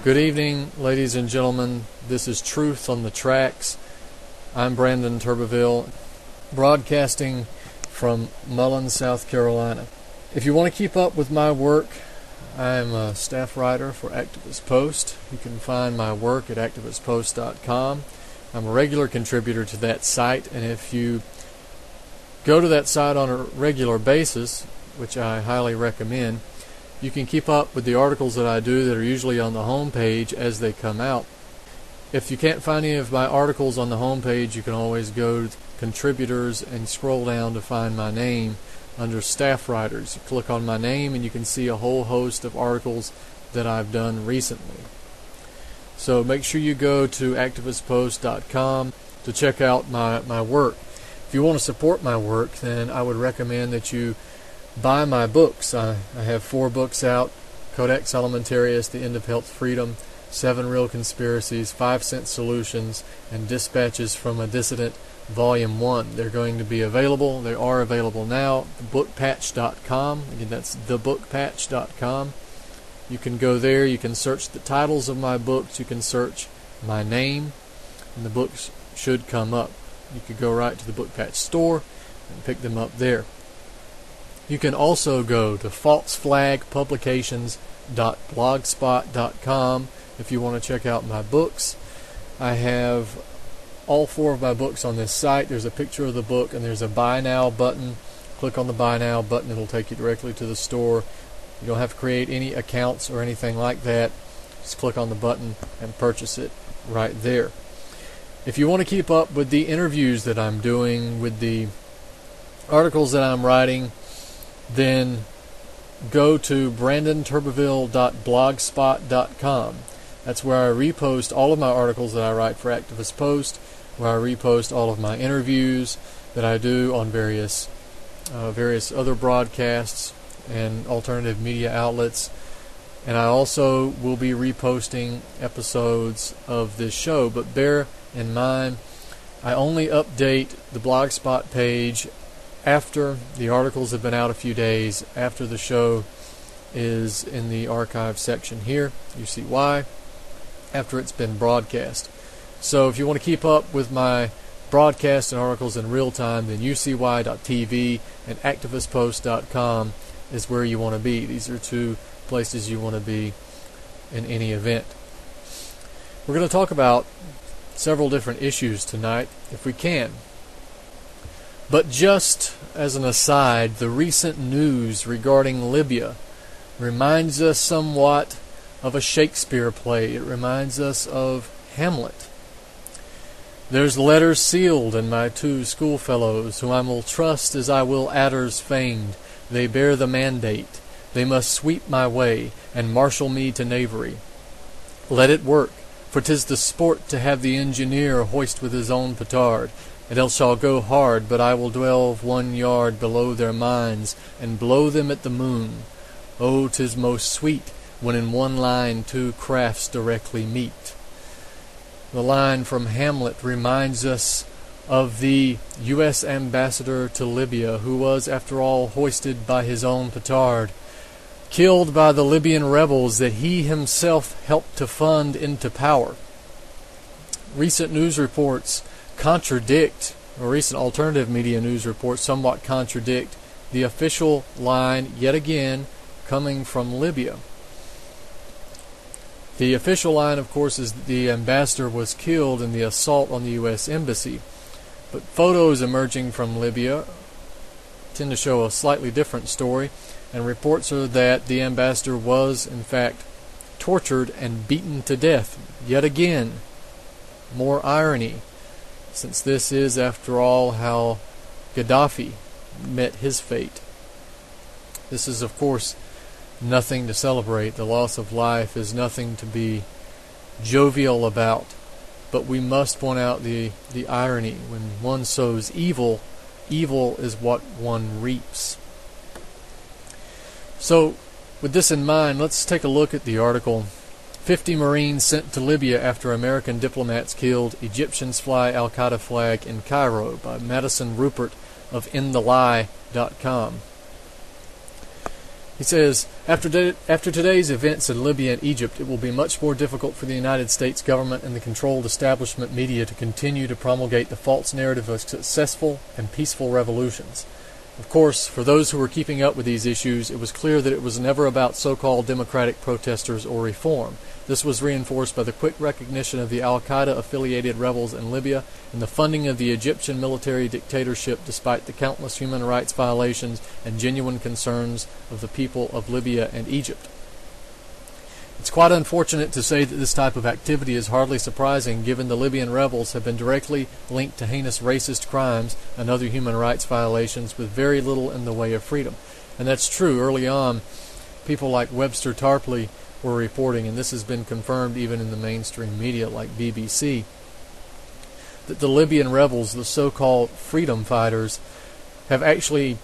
Good evening, ladies and gentlemen. This is Truth on the Tracks. I'm Brandon Turbeville, broadcasting from Mullen, South Carolina. If you want to keep up with my work, I'm a staff writer for Activist Post. You can find my work at activistpost.com. I'm a regular contributor to that site, and if you go to that site on a regular basis, which I highly recommend, you can keep up with the articles that I do that are usually on the home page as they come out. If you can't find any of my articles on the home page, you can always go to contributors and scroll down to find my name under staff writers. You click on my name and you can see a whole host of articles that I've done recently. So make sure you go to activistpost.com to check out my work. If you want to support my work, then I would recommend that you buy my books. I have 4 books out: Codex, Alimentarius, The End of Health Freedom, 7 Real Conspiracies, 5-Cent Solutions, and Dispatches from a Dissident, Volume 1. They're going to be available. They are available now. Bookpatch.com. Again, that's thebookpatch.com. You can go there. You can search the titles of my books. You can search my name, and the books should come up. You could go right to the Bookpatch store and pick them up there. You can also go to falseflagpublications.blogspot.com if you want to check out my books. I have all 4 of my books on this site. There's a picture of the book and there's a Buy Now button. Click on the Buy Now button. It'll take you directly to the store. You don't have to create any accounts or anything like that. Just click on the button and purchase it right there. If you want to keep up with the interviews that I'm doing, with the articles that I'm writing, then go to brandonturbeville.blogspot.com. That's where I repost all of my articles that I write for Activist Post, where I repost all of my interviews that I do on various other broadcasts and alternative media outlets. And I also will be reposting episodes of this show, but bear in mind, I only update the Blogspot page after the articles have been out a few days, after the show is in the archive section here. You see why, after it's been broadcast. So if you want to keep up with my broadcast and articles in real time, then ucy.tv and activistpost.com is where you want to be. These are 2 places you want to be in any event. We're going to talk about several different issues tonight, if we can. But just as an aside, the recent news regarding Libya reminds us somewhat of a Shakespeare play. It reminds us of Hamlet. There's letters sealed in my 2 schoolfellows, whom I will trust as I will adders feigned. They bear the mandate. They must sweep my way, and marshal me to knavery. Let it work, for 'tis the sport to have the engineer hoist with his own petard. And else shall go hard, but I will delve 1 yard below their minds, and blow them at the moon. Oh, 'tis most sweet, when in 1 line 2 crafts directly meet. The line from Hamlet reminds us of the U.S. ambassador to Libya, who was, after all, hoisted by his own petard, killed by the Libyan rebels that he himself helped to fund into power. Recent news reports contradict, or recent alternative media news reports somewhat contradict the official line, yet again, coming from Libya. The official line, of course, is that the ambassador was killed in the assault on the U.S. Embassy. But photos emerging from Libya tend to show a slightly different story, and reports are that the ambassador was, in fact, tortured and beaten to death. Yet again, more irony, since this is, after all, how Gaddafi met his fate. This is, of course, nothing to celebrate. The loss of life is nothing to be jovial about. But we must point out the irony. When one sows evil, evil is what one reaps. So, with this in mind, let's take a look at the article 50 Marines sent to Libya after American diplomats killed, Egyptians fly al-Qaeda flag in Cairo, by Madison Rupert of InTheLie.com. He says, after today's events in Libya and Egypt, it will be much more difficult for the United States government and the controlled establishment media to continue to promulgate the false narrative of successful and peaceful revolutions. Of course, for those who were keeping up with these issues, it was clear that it was never about so-called democratic protesters or reform. This was reinforced by the quick recognition of the al-Qaeda-affiliated rebels in Libya and the funding of the Egyptian military dictatorship despite the countless human rights violations and genuine concerns of the people of Libya and Egypt. It's quite unfortunate to say that this type of activity is hardly surprising given the Libyan rebels have been directly linked to heinous racist crimes and other human rights violations with very little in the way of freedom. And that's true. Early on, people like Webster Tarpley were reporting, and this has been confirmed even in the mainstream media like BBC, that the Libyan rebels, the so-called freedom fighters, have actually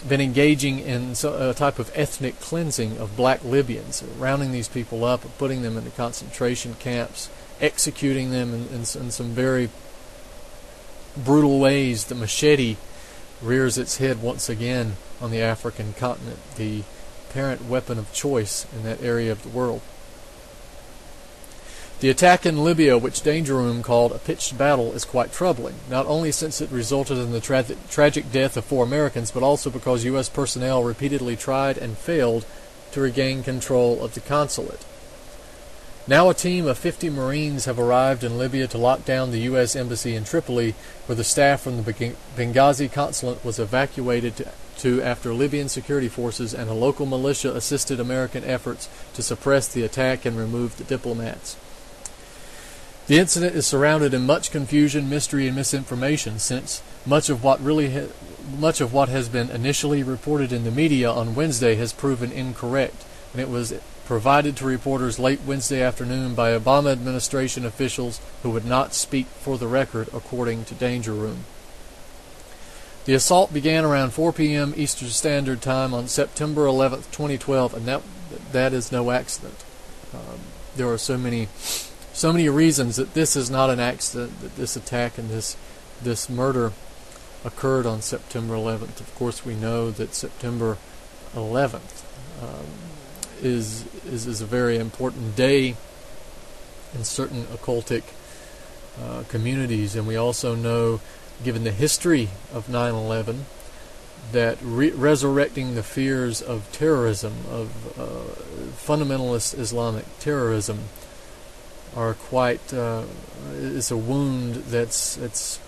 been engaging in a type of ethnic cleansing of black Libyans, rounding these people up, putting them into concentration camps, executing them in some very brutal ways. The machete rears its head once again on the African continent, the apparent weapon of choice in that area of the world. The attack in Libya, which Danger Room called a pitched battle, is quite troubling, not only since it resulted in the tragic death of 4 Americans, but also because U.S. personnel repeatedly tried and failed to regain control of the consulate. Now a team of 50 Marines have arrived in Libya to lock down the U.S. Embassy in Tripoli, where the staff from the Benghazi consulate was evacuated to after Libyan security forces and a local militia assisted American efforts to suppress the attack and remove the diplomats. The incident is surrounded in much confusion, mystery, and misinformation, since much of what has been initially reported in the media on Wednesday has proven incorrect, and it was provided to reporters late Wednesday afternoon by Obama administration officials who would not speak for the record, according to Danger Room. The assault began around 4 p.m. Eastern Standard Time on September 11, 2012, and that is no accident. There are so many reasons that this is not an accident, that this attack and this murder occurred on September 11th. Of course, we know that September 11th is a very important day in certain occultic communities, and we also know, given the history of 9/11, that resurrecting the fears of terrorism, of fundamentalist Islamic terrorism, are quite it's a wound that's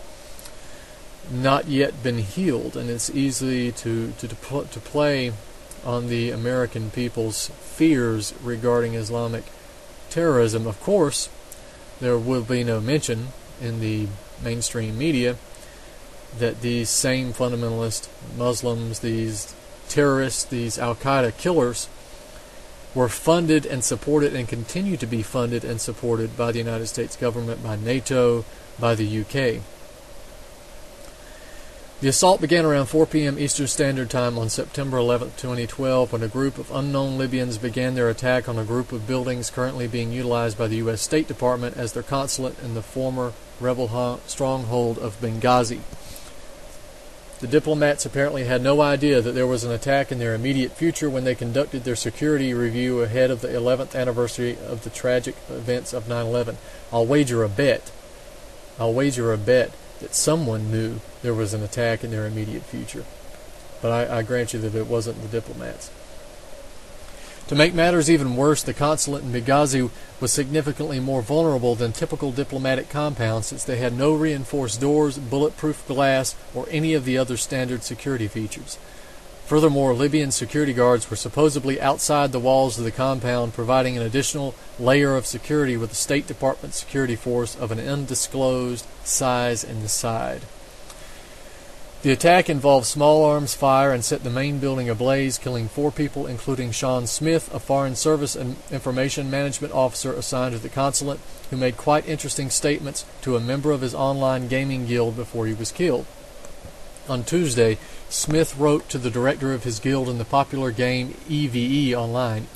not yet been healed, and it's easy to play on the American people's fears regarding Islamic terrorism. Of course, there will be no mention in the mainstream media that these same fundamentalist Muslims, these terrorists, these Al-Qaeda killers, were funded and supported and continue to be funded and supported by the United States government, by NATO, by the UK. The assault began around 4 p.m. Eastern Standard Time on September 11, 2012, when a group of unknown Libyans began their attack on a group of buildings currently being utilized by the U.S. State Department as their consulate in the former rebel stronghold of Benghazi. The diplomats apparently had no idea that there was an attack in their immediate future when they conducted their security review ahead of the 11th anniversary of the tragic events of 9/11. I'll wager a bet that someone knew there was an attack in their immediate future. But I grant you that it wasn't the diplomats. To make matters even worse, the consulate in Benghazi was significantly more vulnerable than typical diplomatic compounds, since they had no reinforced doors, bulletproof glass, or any of the other standard security features. Furthermore, Libyan security guards were supposedly outside the walls of the compound, providing an additional layer of security with the State Department security force of an undisclosed size in the side. The attack involved small arms fire and set the main building ablaze, killing 4 people, including Sean Smith, a Foreign Service and Information Management officer assigned to the consulate, who made quite interesting statements to a member of his online gaming guild before he was killed. On Tuesday, Smith wrote to the director of his guild in the popular game EVE Online,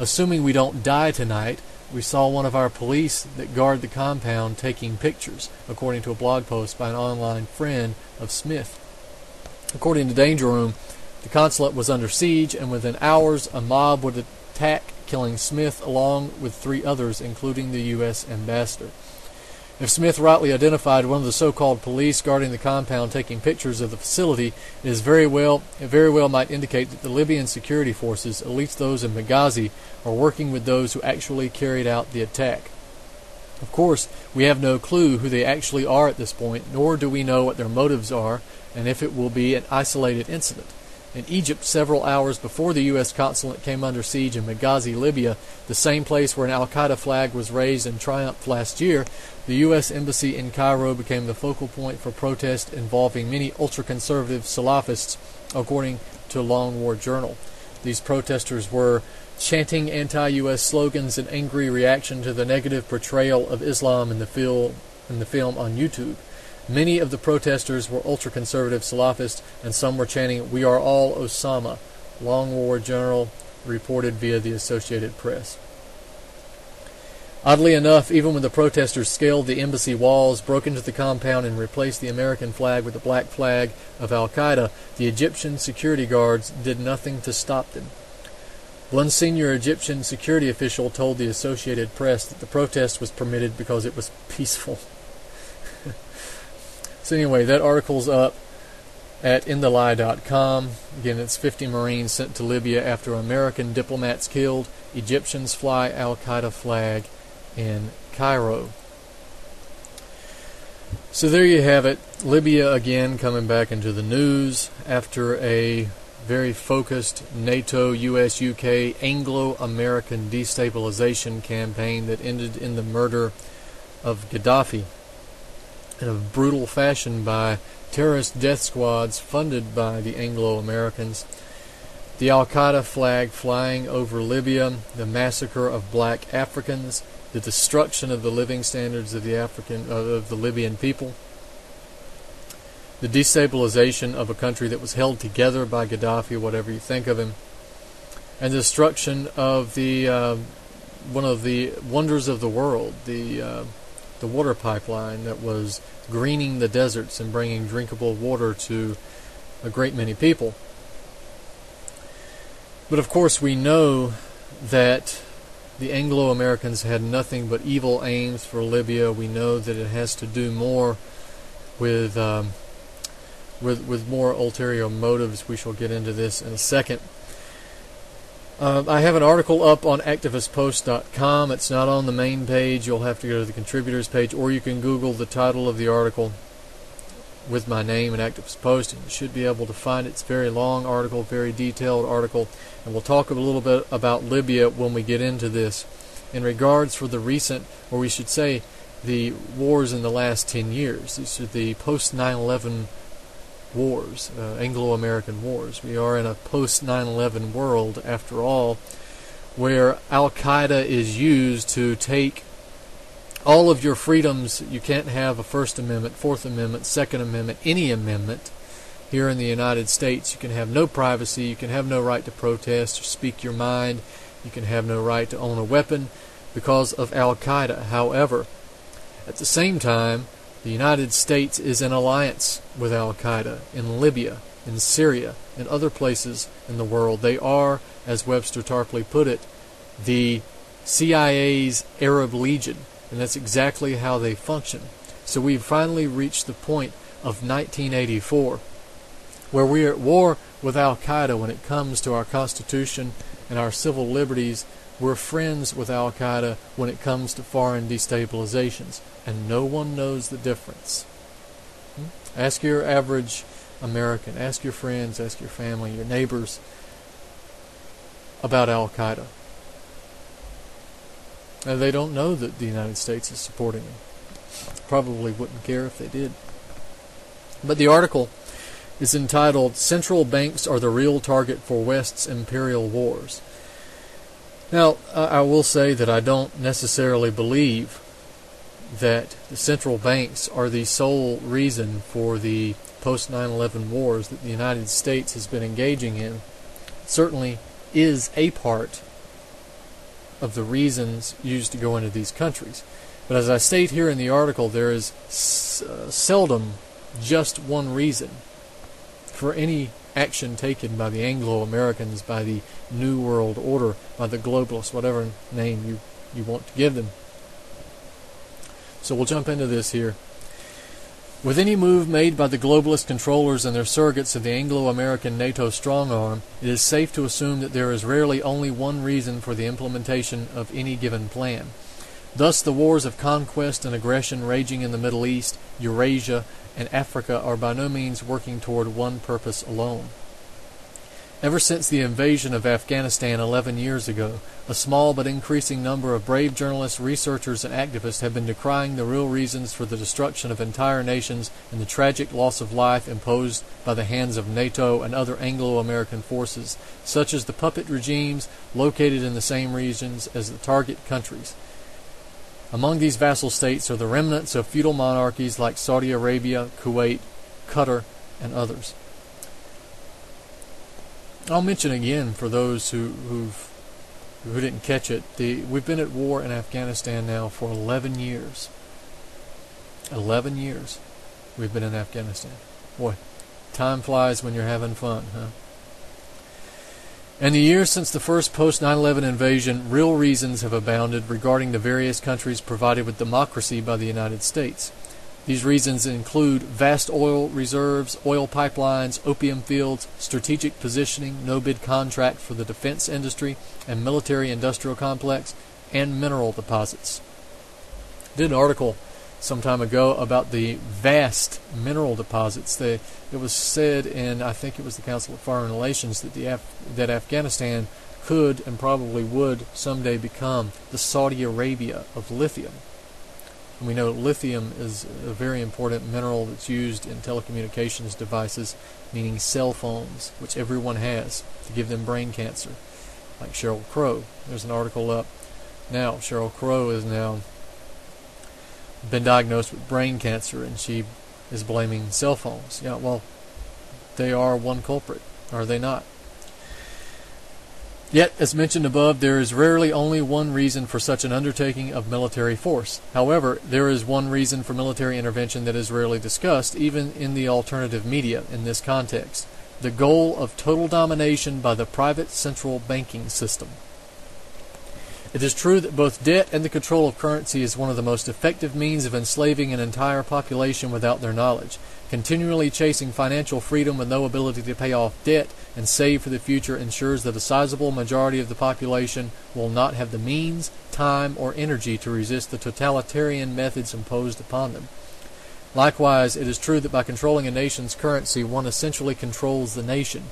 assuming we don't die tonight, we saw one of our police that guard the compound taking pictures, according to a blog post by an online friend of Smith. According to Danger Room, The consulate was under siege, and within hours a mob would attack, killing Smith along with 3 others, including the U.S. ambassador. If Smith rightly identified one of the so-called police guarding the compound taking pictures of the facility, it very well might indicate that the Libyan security forces, at least those in Benghazi, are working with those who actually carried out the attack. Of course, we have no clue who they actually are at this point, nor do we know what their motives are, and if it will be an isolated incident. In Egypt, several hours before the U.S. consulate came under siege in Benghazi, Libya, the same place where an al-Qaeda flag was raised in triumph last year, the U.S. Embassy in Cairo became the focal point for protests involving many ultra-conservative Salafists, according to Long War Journal. These protesters were chanting anti-U.S. slogans in angry reaction to the negative portrayal of Islam in the film on YouTube. Many of the protesters were ultra-conservative Salafists, and some were chanting, "We are all Osama," Long War Journal reported via the Associated Press. Oddly enough, even when the protesters scaled the embassy walls, broke into the compound, and replaced the American flag with the black flag of al-Qaeda, the Egyptian security guards did nothing to stop them. One senior Egyptian security official told the Associated Press that the protest was permitted because it was peaceful. So anyway, that article's up at inthelie.com. Again, it's 50 Marines sent to Libya after American diplomats killed. Egyptians fly al-Qaeda flag in Cairo. So there you have it. Libya again coming back into the news after a very focused NATO, US, UK, Anglo-American destabilization campaign that ended in the murder of Gaddafi in a brutal fashion by terrorist death squads funded by the Anglo-Americans. The al-Qaeda flag flying over Libya, the massacre of black Africans, the destruction of the living standards of the Libyan people, the destabilization of a country that was held together by Gaddafi, whatever you think of him, and the destruction of the one of the wonders of the world, the water pipeline that was greening the deserts and bringing drinkable water to a great many people. But of course we know that the Anglo-Americans had nothing but evil aims for Libya. We know that it has to do more with more ulterior motives. We shall get into this in a second. I have an article up on activistpost.com. It's not on the main page. You'll have to go to the contributors page, or you can Google the title of the article with my name and Activist Post, and you should be able to find it. It's a very long article, very detailed article, and we'll talk a little bit about Libya when we get into this. In regards for the recent, or we should say, the wars in the last 10 years. These are the post-9/11 wars, Anglo-American wars. We are in a post-9/11 world, after all, where al-Qaeda is used to take all of your freedoms. You can't have a First Amendment, Fourth Amendment, Second Amendment, any amendment here in the United States. You can have no privacy. You can have no right to protest or speak your mind. You can have no right to own a weapon because of al-Qaeda. However, at the same time, the United States is in alliance with al-Qaeda in Libya, in Syria, and other places in the world. They are, as Webster Tarpley put it, the CIA's Arab Legion, and that's exactly how they function. So we've finally reached the point of 1984, where we are at war with al-Qaeda when it comes to our Constitution and our civil liberties. We're friends with al-Qaeda when it comes to foreign destabilizations, and no one knows the difference. Ask your average American, ask your friends, ask your family, your neighbors about al-Qaeda. And they don't know that the United States is supporting them. Probably wouldn't care if they did. But the article is entitled, "Central Banks Are the Real Target for West's Imperial Wars." Now, I will say that I don't necessarily believe that the central banks are the sole reason for the post-9/11 wars that the United States has been engaging in. It certainly is a part of the reasons used to go into these countries. But as I state here in the article, there is seldom just one reason. for any action taken by the Anglo-Americans, by the New World Order, by the globalists, whatever name you want to give them. So we'll jump into this here. With any move made by the globalist controllers and their surrogates of the Anglo-American NATO strong-arm, it is safe to assume that there is rarely only one reason for the implementation of any given plan. Thus, the wars of conquest and aggression raging in the Middle East, Eurasia, and Africa are by no means working toward one purpose alone. Ever since the invasion of Afghanistan 11 years ago, a small but increasing number of brave journalists, researchers, and activists have been decrying the real reasons for the destruction of entire nations and the tragic loss of life imposed by the hands of NATO and other Anglo-American forces, such as the puppet regimes located in the same regions as the target countries. Among these vassal states are the remnants of feudal monarchies like Saudi Arabia, Kuwait, Qatar, and others. I'll mention again for those who didn't catch it, we've been at war in Afghanistan now for 11 years. 11 years we've been in Afghanistan. Boy, time flies when you're having fun, huh? In the years since the first post-9/11 invasion, real reasons have abounded regarding the various countries provided with democracy by the United States. These reasons include vast oil reserves, oil pipelines, opium fields, strategic positioning, no-bid contracts for the defense industry and military-industrial complex, and mineral deposits. I did an article some time ago about the vast mineral deposits. It was said in, I think it was the Council of Foreign Relations, that Afghanistan could and probably would someday become the Saudi Arabia of lithium. And we know lithium is a very important mineral that's used in telecommunications devices, meaning cell phones, which everyone has, to give them brain cancer, like Sheryl Crow. There's an article up now. Sheryl Crow is now been diagnosed with brain cancer, and she is blaming cell phones. Yeah, well, they are one culprit, are they not? Yet, as mentioned above, there is rarely only one reason for such an undertaking of military force. However, there is one reason for military intervention that is rarely discussed, even in the alternative media, in this context: the goal of total domination by the private central banking system. It is true that both debt and the control of currency is one of the most effective means of enslaving an entire population without their knowledge. Continually chasing financial freedom with no ability to pay off debt and save for the future ensures that a sizable majority of the population will not have the means, time, or energy to resist the totalitarian methods imposed upon them. Likewise, it is true that by controlling a nation's currency, one essentially controls the nation.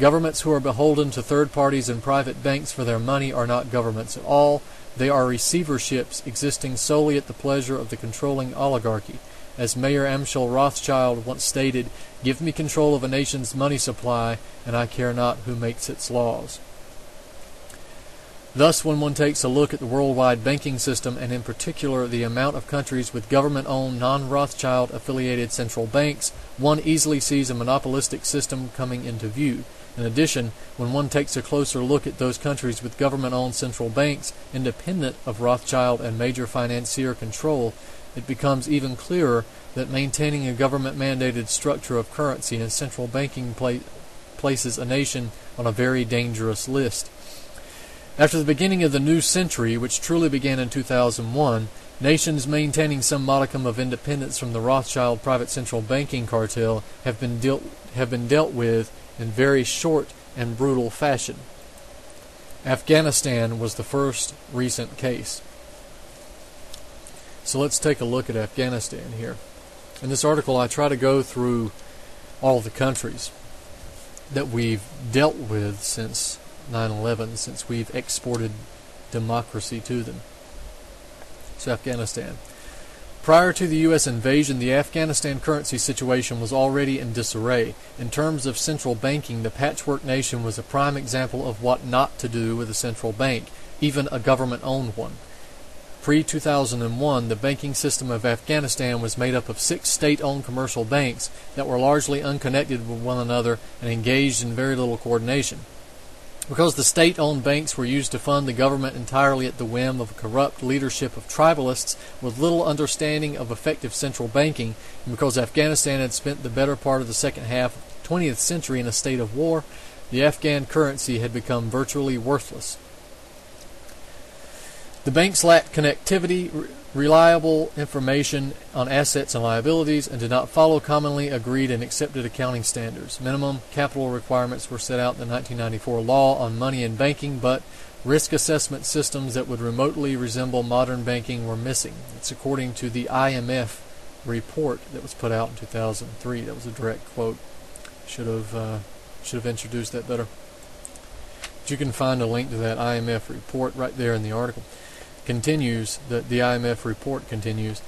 Governments who are beholden to third parties and private banks for their money are not governments at all. They are receiverships existing solely at the pleasure of the controlling oligarchy. As Mayor Amschel Rothschild once stated, "Give me control of a nation's money supply, and I care not who makes its laws." Thus, when one takes a look at the worldwide banking system, and in particular the amount of countries with government-owned, non-Rothschild affiliated central banks, one easily sees a monopolistic system coming into view. In addition, when one takes a closer look at those countries with government-owned central banks, independent of Rothschild and major financier control, it becomes even clearer that maintaining a government-mandated structure of currency and central banking places a nation on a very dangerous list. After the beginning of the new century, which truly began in 2001, nations maintaining some modicum of independence from the Rothschild private central banking cartel have been dealt with in very short and brutal fashion. Afghanistan was the first recent case. So let's take a look at Afghanistan here. In this article, I try to go through all the countries that we've dealt with since 9/11, since we've exported democracy to them. So Afghanistan. Prior to the U.S. invasion, the Afghanistan currency situation was already in disarray. In terms of central banking, the patchwork nation was a prime example of what not to do with a central bank, even a government-owned one. Pre-2001, the banking system of Afghanistan was made up of 6 state-owned commercial banks that were largely unconnected with one another and engaged in very little coordination. Because the state-owned banks were used to fund the government entirely at the whim of a corrupt leadership of tribalists with little understanding of effective central banking, and because Afghanistan had spent the better part of the second half 20th century in a state of war, the Afghan currency had become virtually worthless. The banks lacked connectivity, reliable information on assets and liabilities, and did not follow commonly agreed and accepted accounting standards. Minimum capital requirements were set out in the 1994 law on money and banking, but risk assessment systems that would remotely resemble modern banking were missing. It's according to the IMF report that was put out in 2003. That was a direct quote. Should have introduced that better. But you can find a link to that IMF report right there in the article. Continues, the IMF report continues,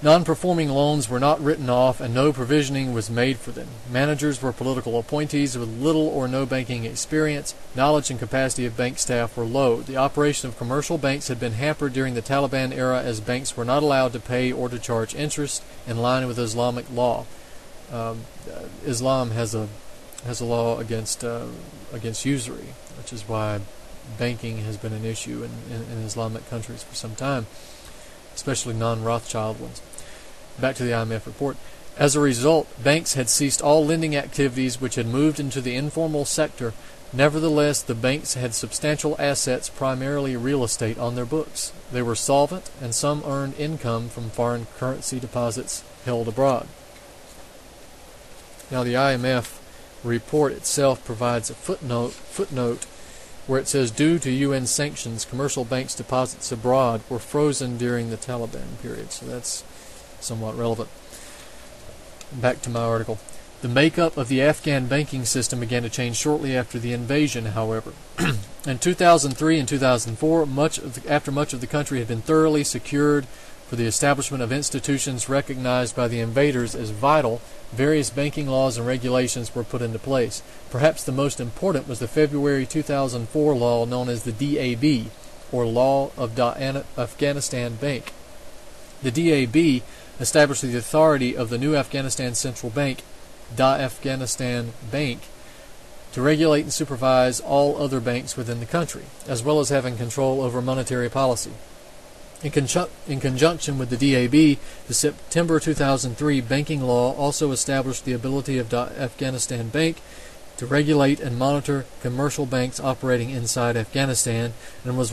non-performing loans were not written off and no provisioning was made for them. Managers were political appointees with little or no banking experience. Knowledge and capacity of bank staff were low. The operation of commercial banks had been hampered during the Taliban era as banks were not allowed to pay or to charge interest in line with Islamic law. Islam has a law against usury, which is why banking has been an issue in Islamic countries for some time, especially non-Rothschild ones. Back to the IMF report. As a result, banks had ceased all lending activities which had moved into the informal sector. Nevertheless, the banks had substantial assets, primarily real estate, on their books. They were solvent, and some earned income from foreign currency deposits held abroad. Now, the IMF report itself provides a footnote where it says, due to UN sanctions, commercial banks' deposits abroad were frozen during the Taliban period. So that's somewhat relevant. Back to my article. The makeup of the Afghan banking system began to change shortly after the invasion, however. In 2003 and 2004, after much of the country had been thoroughly secured for the establishment of institutions recognized by the invaders as vital, various banking laws and regulations were put into place. Perhaps the most important was the February 2004 law known as the DAB, or Law of Afghanistan Bank. The DAB established the authority of the new Afghanistan Central Bank, Afghanistan Bank, to regulate and supervise all other banks within the country, as well as having control over monetary policy. In conjunction with the DAB, the September 2003 banking law also established the ability of Afghanistan Bank to regulate and monitor commercial banks operating inside Afghanistan, and was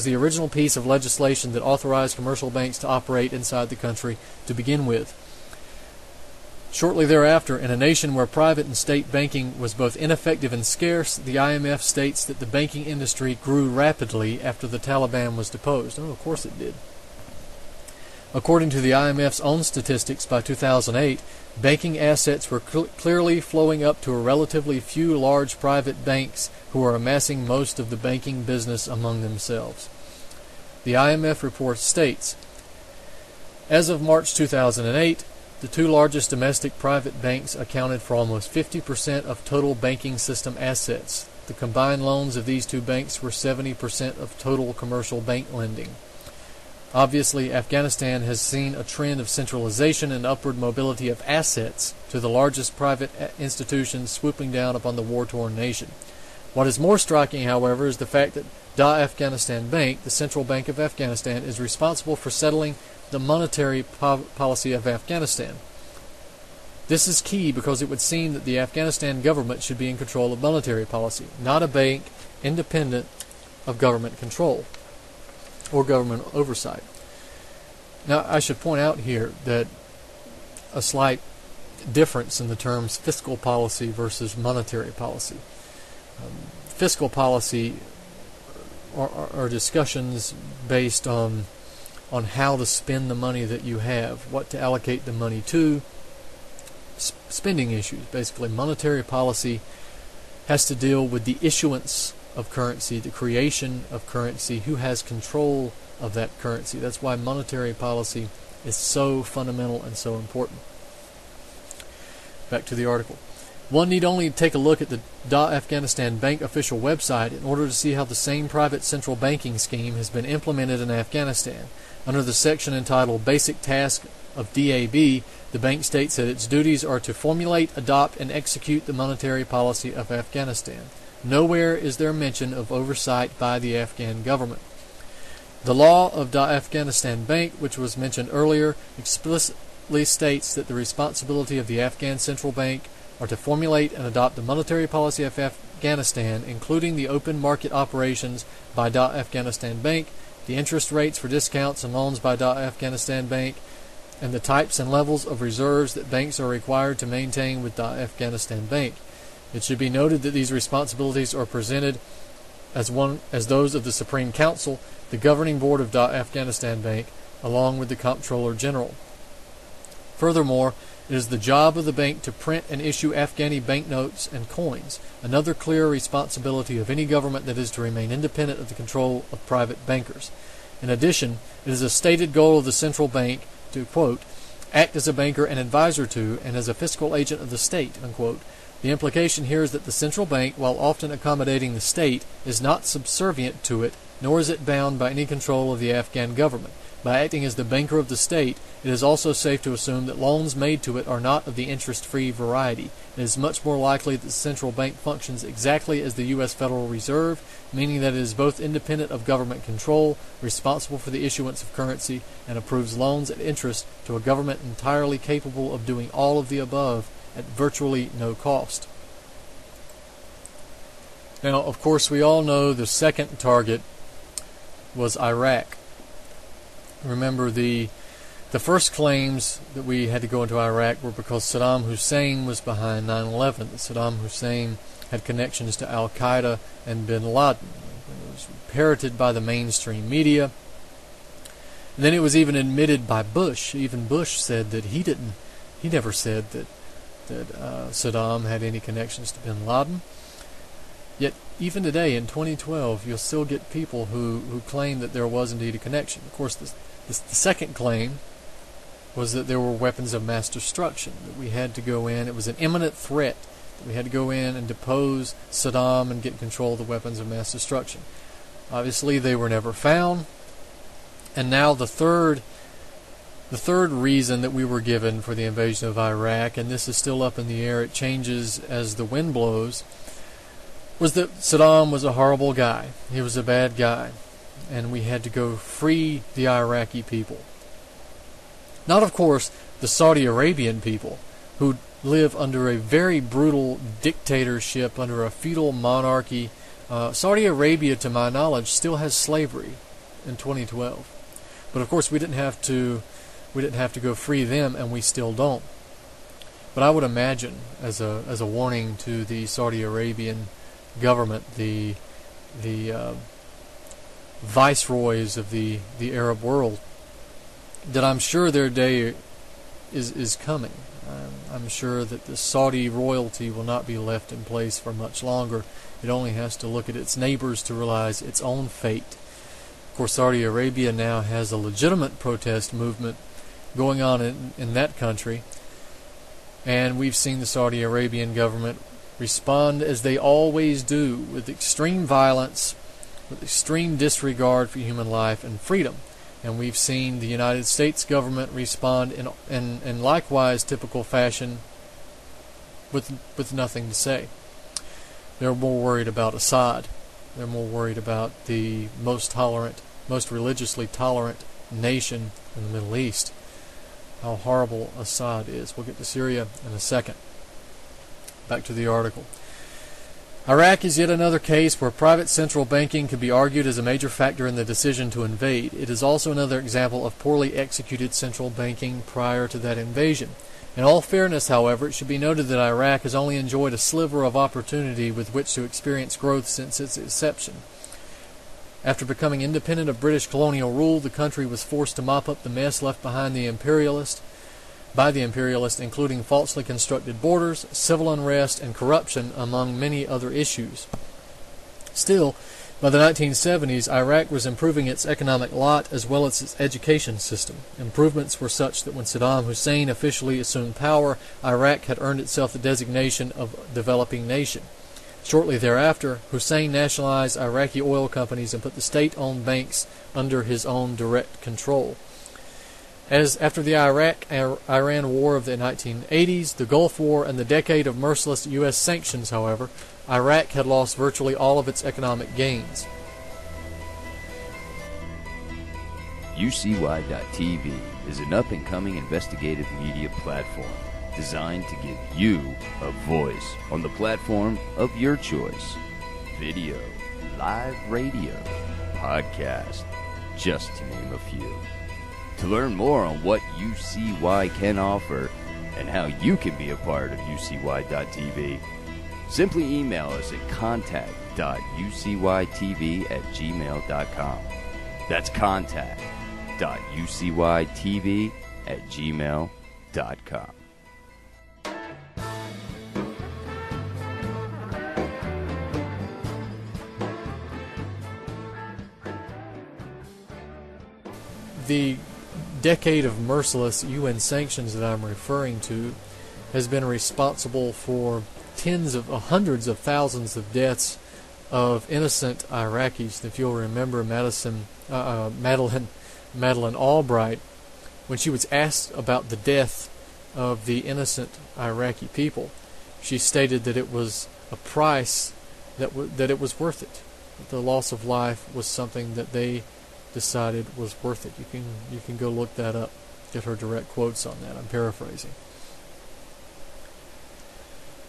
the original piece of legislation that authorized commercial banks to operate inside the country to begin with. Shortly thereafter, in a nation where private and state banking was both ineffective and scarce, the IMF states that the banking industry grew rapidly after the Taliban was deposed. Oh, of course it did. According to the IMF's own statistics, by 2008, banking assets were clearly flowing up to a relatively few large private banks who are amassing most of the banking business among themselves. The IMF report states, as of March 2008, the two largest domestic private banks accounted for almost 50% of total banking system assets. The combined loans of these two banks were 70% of total commercial bank lending. Obviously, Afghanistan has seen a trend of centralization and upward mobility of assets to the largest private institutions swooping down upon the war-torn nation. What is more striking, however, is the fact that Afghanistan Bank, the central bank of Afghanistan, is responsible for settling the monetary policy of Afghanistan. This is key because it would seem that the Afghanistan government should be in control of monetary policy, not a bank independent of government control or government oversight. Now, I should point out here that a slight difference in the terms fiscal policy versus monetary policy. Fiscal policy are discussions based on how to spend the money that you have, what to allocate the money to, spending issues. Basically, monetary policy has to deal with the issuance of currency, the creation of currency, who has control of that currency. That's why monetary policy is so fundamental and so important. Back to the article. One need only take a look at the Afghanistan Bank official website in order to see how the same private central banking scheme has been implemented in Afghanistan. Under the section entitled Basic Task of DAB, the bank states that its duties are to formulate, adopt, and execute the monetary policy of Afghanistan. Nowhere is there mention of oversight by the Afghan government. The law of Afghanistan Bank, which was mentioned earlier, explicitly states that the responsibility of the Afghan Central Bank are to formulate and adopt the monetary policy of Afghanistan, including the open market operations by Afghanistan Bank, the interest rates for discounts and loans by Afghanistan Bank, and the types and levels of reserves that banks are required to maintain with Afghanistan Bank. It should be noted that these responsibilities are presented as those of the Supreme Council, the governing board of Afghanistan Bank, along with the Comptroller General. Furthermore, it is the job of the bank to print and issue Afghani banknotes and coins, another clear responsibility of any government that is to remain independent of the control of private bankers. In addition, it is a stated goal of the central bank to, quote, act as a banker and advisor to, and as a fiscal agent of the state, unquote. The implication here is that the central bank, while often accommodating the state, is not subservient to it, nor is it bound by any control of the Afghan government. By acting as the banker of the state, it is also safe to assume that loans made to it are not of the interest-free variety. It is much more likely that the central bank functions exactly as the U.S. Federal Reserve, meaning that it is both independent of government control, responsible for the issuance of currency, and approves loans at interest to a government entirely capable of doing all of the above at virtually no cost. Now, of course, we all know the second target was Iraq. Remember, the first claims that we had to go into Iraq were because Saddam Hussein was behind 9/11. That Saddam Hussein had connections to Al-Qaeda and bin Laden. It was parroted by the mainstream media. And then it was even admitted by Bush. Even Bush said that he never said that Saddam had any connections to bin Laden. Yet, even today, in 2012, you'll still get people who claim that there was indeed a connection. Of course, the second claim was that there were weapons of mass destruction, that we had to go in. It was an imminent threat that we had to go in and depose Saddam and get control of the weapons of mass destruction. Obviously, they were never found. And now the third reason that we were given for the invasion of Iraq, and this is still up in the air, it changes as the wind blows, was that Saddam was a horrible guy. He was a bad guy. And we had to go free the Iraqi people. Not, of course, the Saudi Arabian people, who live under a very brutal dictatorship, under a feudal monarchy. Saudi Arabia, to my knowledge, still has slavery in 2012. But of course, we didn't have to go free them, and we still don't. But I would imagine, as a warning to the Saudi Arabian government, the viceroys of the Arab world, that I'm sure their day is coming. I'm sure that the Saudi royalty will not be left in place for much longer. It only has to look at its neighbors to realize its own fate. Of course, Saudi Arabia now has a legitimate protest movement going on in that country, and we've seen the Saudi Arabian government respond as they always do, with extreme violence, with extreme disregard for human life and freedom. And we've seen the United States government respond in likewise typical fashion with nothing to say. They're more worried about Assad. They're more worried about the most tolerant, most religiously tolerant nation in the Middle East. How horrible Assad is. We'll get to Syria in a second. Back to the article. Iraq is yet another case where private central banking could be argued as a major factor in the decision to invade. It is also another example of poorly executed central banking prior to that invasion. In all fairness, however, it should be noted that Iraq has only enjoyed a sliver of opportunity with which to experience growth since its inception. After becoming independent of British colonial rule, the country was forced to mop up the mess left behind by the imperialists, including falsely constructed borders, civil unrest, and corruption, among many other issues. Still, by the 1970s, Iraq was improving its economic lot as well as its education system. Improvements were such that when Saddam Hussein officially assumed power, Iraq had earned itself the designation of developing nation. Shortly thereafter, Hussein nationalized Iraqi oil companies and put the state-owned banks under his own direct control. As after the Iraq-Iran War of the 1980s, the Gulf War, and the decade of merciless U.S. sanctions, however, Iraq had lost virtually all of its economic gains. UCY.TV is an up-and-coming investigative media platform designed to give you a voice on the platform of your choice. Video, live radio, podcast, just to name a few. To learn more on what UCY can offer and how you can be a part of UCY.tv, simply email us at contact.ucytv@gmail.com. That's contact.ucytv@gmail.com. The decade of merciless UN sanctions that I'm referring to has been responsible for hundreds of thousands of deaths of innocent Iraqis. If you'll remember Madeleine Albright, when she was asked about the death of the innocent Iraqi people, she stated that it was a price that it was worth it. The loss of life was something that they decided was worth it. You can go look that up, get her direct quotes on that. I'm paraphrasing.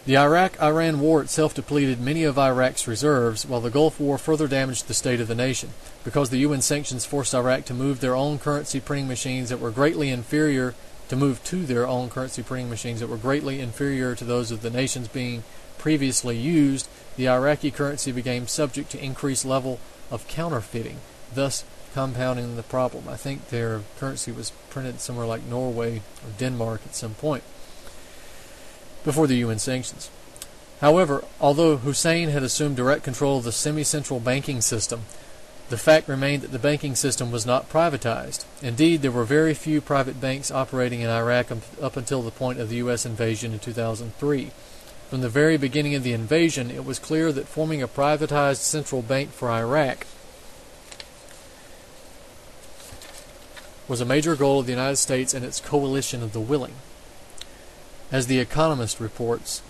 The Iraq-Iran war itself depleted many of Iraq's reserves, while the Gulf War further damaged the state of the nation. Because the UN sanctions forced Iraq to move their own currency printing machines that were greatly inferior to those of the nations being previously used, the Iraqi currency became subject to increased level of counterfeiting, thus compounding the problem. I think their currency was printed somewhere like Norway or Denmark at some point before the UN sanctions. However, although Hussein had assumed direct control of the semi-central banking system, the fact remained that the banking system was not privatized. Indeed, there were very few private banks operating in Iraq up until the point of the U.S. invasion in 2003. From the very beginning of the invasion, it was clear that forming a privatized central bank for Iraq was a major goal of the United States and its coalition of the willing. As The Economist reports,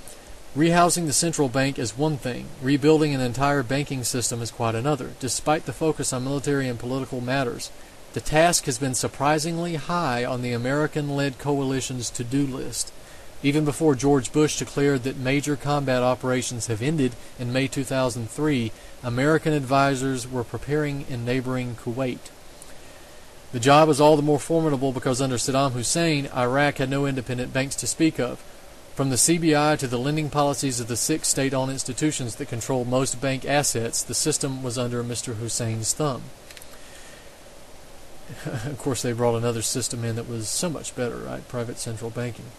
rehousing the central bank is one thing, rebuilding an entire banking system is quite another. Despite the focus on military and political matters, the task has been surprisingly high on the American-led coalition's to-do list. Even before George Bush declared that major combat operations have ended in May 2003, American advisors were preparing in neighboring Kuwait. The job was all the more formidable because under Saddam Hussein, Iraq had no independent banks to speak of. From the CBI to the lending policies of the 6 state-owned institutions that controlled most bank assets, the system was under Mr. Hussein's thumb. Of course, they brought another system in that was so much better, right? Private central banking.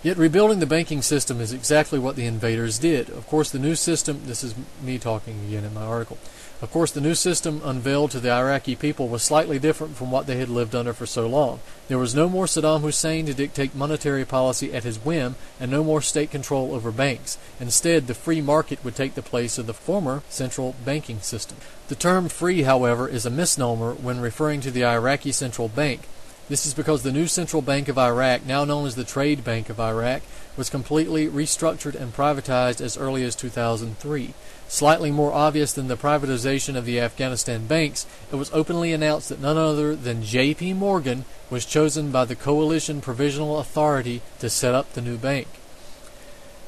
Yet rebuilding the banking system is exactly what the invaders did. Of course, the new system, this is me talking again in my article, of course, the new system unveiled to the Iraqi people was slightly different from what they had lived under for so long. There was no more Saddam Hussein to dictate monetary policy at his whim, and no more state control over banks. Instead, the free market would take the place of the former central banking system. The term free, however, is a misnomer when referring to the Iraqi central bank. This is because the new Central Bank of Iraq, now known as the Trade Bank of Iraq, was completely restructured and privatized as early as 2003. Slightly more obvious than the privatization of the Afghanistan banks, it was openly announced that none other than J.P. Morgan was chosen by the Coalition Provisional Authority to set up the new bank.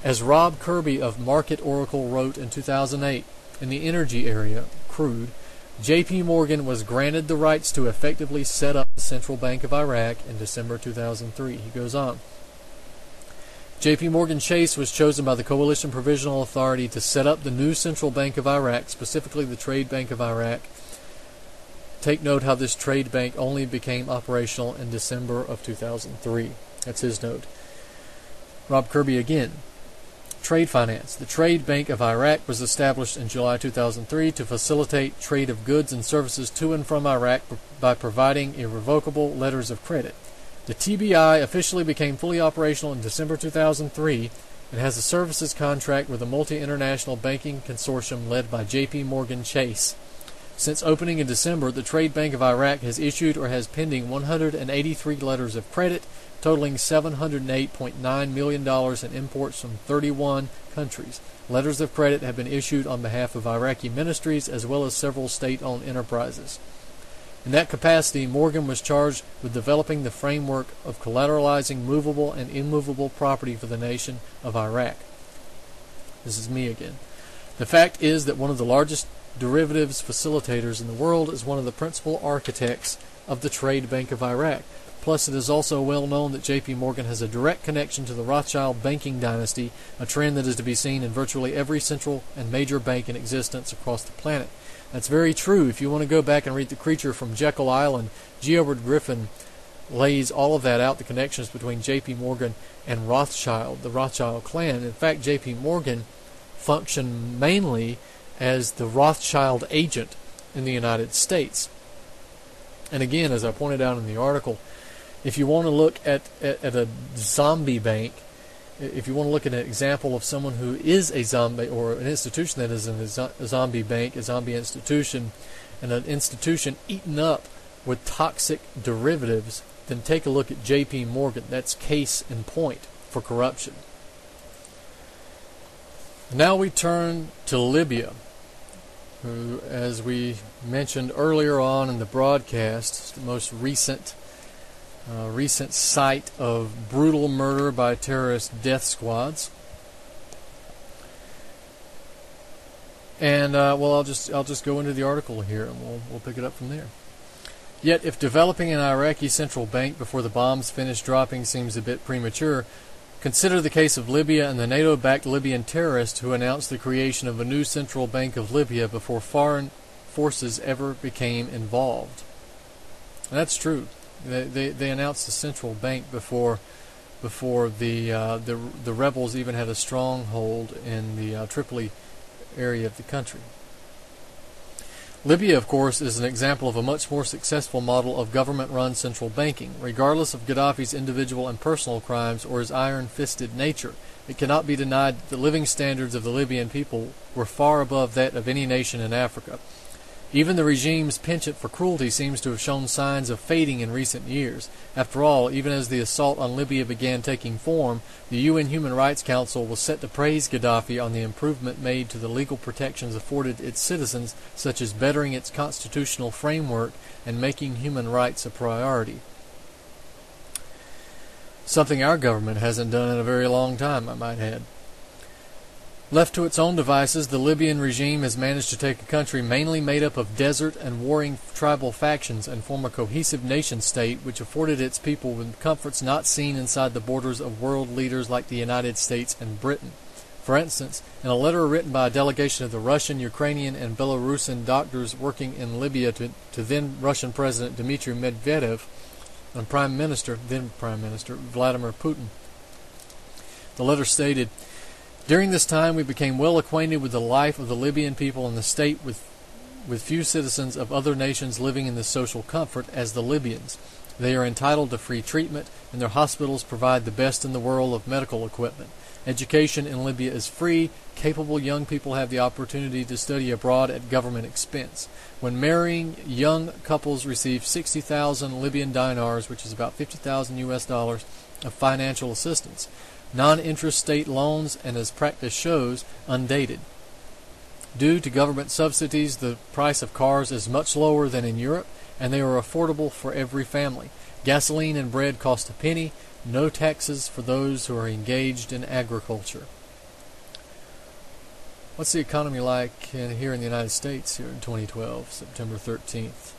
As Rob Kirby of Market Oracle wrote in 2008, in the energy area, crude, J.P. Morgan was granted the rights to effectively set up the Central Bank of Iraq in December 2003. He goes on. J.P. Morgan Chase was chosen by the Coalition Provisional Authority to set up the new Central Bank of Iraq, specifically the Trade Bank of Iraq. Take note how this trade bank only became operational in December of 2003. That's his note. Rob Kirby again. Trade finance. The Trade Bank of Iraq was established in July 2003 to facilitate trade of goods and services to and from Iraq by providing irrevocable letters of credit. The TBI officially became fully operational in December 2003 and has a services contract with a multi-international banking consortium led by J.P. Morgan Chase. Since opening in December, the Trade Bank of Iraq has issued or has pending 183 letters of credit, totaling $708.9 million in imports from 31 countries. Letters of credit have been issued on behalf of Iraqi ministries as well as several state-owned enterprises. In that capacity, Morgan was charged with developing the framework of collateralizing movable and immovable property for the nation of Iraq. This is me again. The fact is that one of the largest derivatives facilitators in the world is one of the principal architects of the Trade Bank of Iraq. Plus, it is also well known that J.P. Morgan has a direct connection to the Rothschild banking dynasty, a trend that is to be seen in virtually every central and major bank in existence across the planet. That's very true. If you want to go back and read The Creature from Jekyll Island, G. Edward Griffin lays all of that out, the connections between J.P. Morgan and Rothschild, the Rothschild clan. In fact, J.P. Morgan functioned mainly as the Rothschild agent in the United States. And again, as I pointed out in the article, if you want to look at a zombie bank, if you want to look at an example of someone who is a zombie, or an institution that is a zombie bank, a zombie institution, and an institution eaten up with toxic derivatives, then take a look at J.P. Morgan. That's case in point for corruption. Now we turn to Libya, who, as we mentioned earlier on in the broadcast, the most recent site of brutal murder by terrorist death squads. And I'll just go into the article here, and we'll pick it up from there. Yet, if developing an Iraqi central bank before the bombs finish dropping seems a bit premature, consider the case of Libya and the NATO-backed Libyan terrorists who announced the creation of a new central bank of Libya before foreign forces ever became involved. And that's true. They announced the central bank before the rebels even had a stronghold in the Tripoli area of the country. Libya, of course, is an example of a much more successful model of government-run central banking. Regardless of Gaddafi's individual and personal crimes or his iron-fisted nature, it cannot be denied that the living standards of the Libyan people were far above that of any nation in Africa. Even the regime's penchant for cruelty seems to have shown signs of fading in recent years. After all, even as the assault on Libya began taking form, the UN Human Rights Council was set to praise Gaddafi on the improvement made to the legal protections afforded its citizens, such as bettering its constitutional framework and making human rights a priority. Something our government hasn't done in a very long time, I might add. Left to its own devices, the Libyan regime has managed to take a country mainly made up of desert and warring tribal factions and form a cohesive nation-state which afforded its people with comforts not seen inside the borders of world leaders like the United States and Britain. For instance, in a letter written by a delegation of the Russian, Ukrainian, and Belarusian doctors working in Libya to then Russian President Dmitry Medvedev and then Prime Minister Vladimir Putin, the letter stated, "During this time we became well acquainted with the life of the Libyan people and the state with few citizens of other nations living in this social comfort as the Libyans. They are entitled to free treatment, and their hospitals provide the best in the world of medical equipment. Education in Libya is free. Capable young people have the opportunity to study abroad at government expense. When marrying, young couples receive 60,000 Libyan dinars, which is about $50,000 US, of financial assistance. Non-interest state loans, and as practice shows, undated. Due to government subsidies, the price of cars is much lower than in Europe, and they are affordable for every family. Gasoline and bread cost a penny. No taxes for those who are engaged in agriculture." What's the economy like here in the United States here in 2012, September 13th?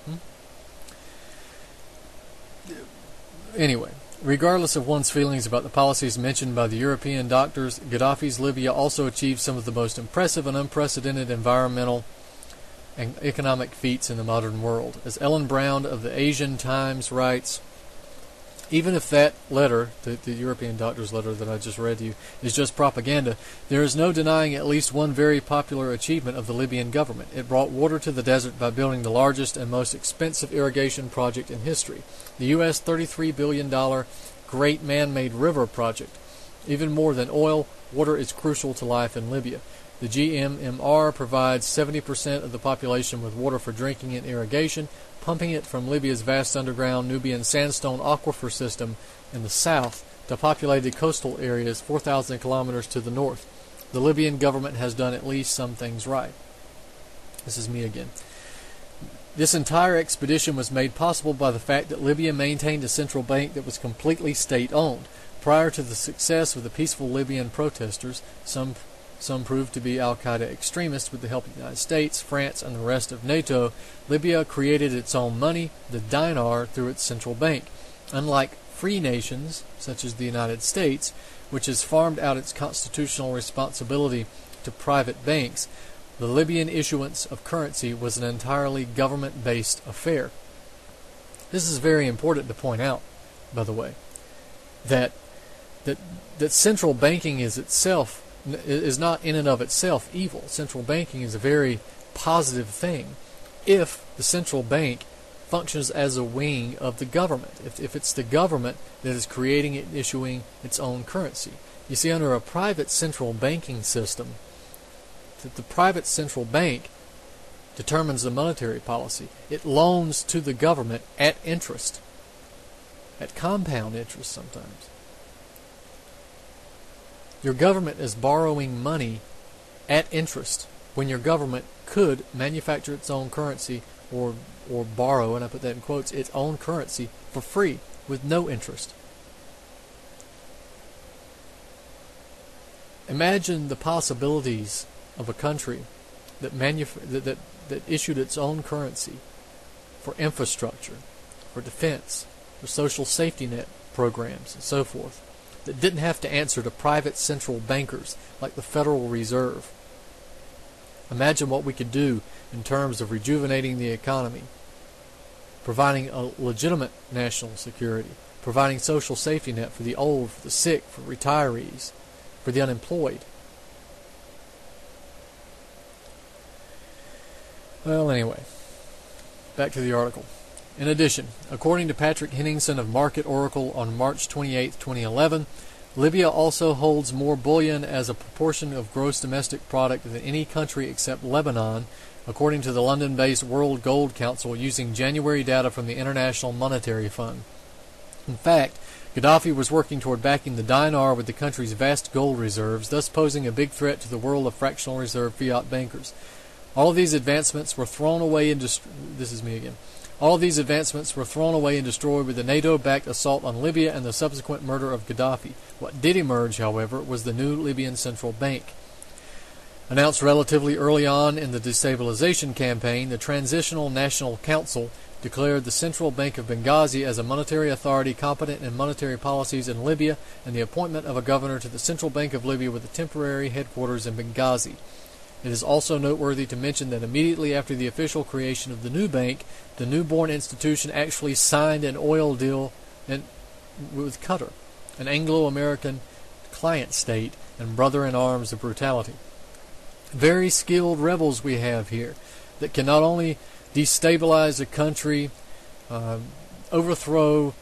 Anyway. Regardless of one's feelings about the policies mentioned by the European doctors, Gaddafi's Libya also achieved some of the most impressive and unprecedented environmental and economic feats in the modern world. As Ellen Brown of the Asian Times writes, even if that letter, the European doctor's letter that I just read to you, is just propaganda, there is no denying at least one very popular achievement of the Libyan government. It brought water to the desert by building the largest and most expensive irrigation project in history, the U.S. $33 billion Great Man-Made River Project. Even more than oil, water is crucial to life in Libya. The GMMR provides 70% of the population with water for drinking and irrigation, pumping it from Libya's vast underground Nubian sandstone aquifer system in the south to populated coastal areas 4,000 kilometers to the north. The Libyan government has done at least some things right. This is me again. This entire expedition was made possible by the fact that Libya maintained a central bank that was completely state-owned. Prior to the success of the peaceful Libyan protesters, some proved to be al-Qaeda extremists with the help of the United States, France, and the rest of NATO, Libya created its own money, the dinar, through its central bank. Unlike free nations, such as the United States, which has farmed out its constitutional responsibility to private banks, the Libyan issuance of currency was an entirely government-based affair. This is very important to point out, by the way, that central banking is not in and of itself evil. Central banking is a very positive thing if the central bank functions as a wing of the government, if it's the government that is creating and issuing its own currency. You see, under a private central banking system, the private central bank determines the monetary policy. It loans to the government at interest, at compound interest sometimes. Your government is borrowing money at interest when your government could manufacture its own currency or borrow, and I put that in quotes, its own currency for free with no interest. Imagine the possibilities of a country that issued its own currency for infrastructure, for defense, for social safety net programs, and so forth, that didn't have to answer to private central bankers like the Federal Reserve. Imagine what we could do in terms of rejuvenating the economy, providing a legitimate national security, providing social safety net for the old, for the sick, for retirees, for the unemployed. Well, anyway, back to the article. In addition, according to Patrick Henningsen of Market Oracle on March 28, 2011, Libya also holds more bullion as a proportion of gross domestic product than any country except Lebanon, according to the London-based World Gold Council using January data from the International Monetary Fund. In fact, Gaddafi was working toward backing the dinar with the country's vast gold reserves, thus posing a big threat to the world of fractional reserve fiat bankers. All of these advancements were thrown away and All of these advancements were thrown away and destroyed with the NATO-backed assault on Libya and the subsequent murder of Gaddafi. What did emerge, however, was the new Libyan Central Bank. Announced relatively early on in the destabilization campaign, the Transitional National Council declared the Central Bank of Benghazi as a monetary authority competent in monetary policies in Libya and the appointment of a governor to the Central Bank of Libya with a temporary headquarters in Benghazi. It is also noteworthy to mention that immediately after the official creation of the new bank, the newborn institution actually signed an oil deal with Qatar, an Anglo-American client state and brother-in-arms of brutality. Very skilled rebels we have here that can not only destabilize a country, overthrow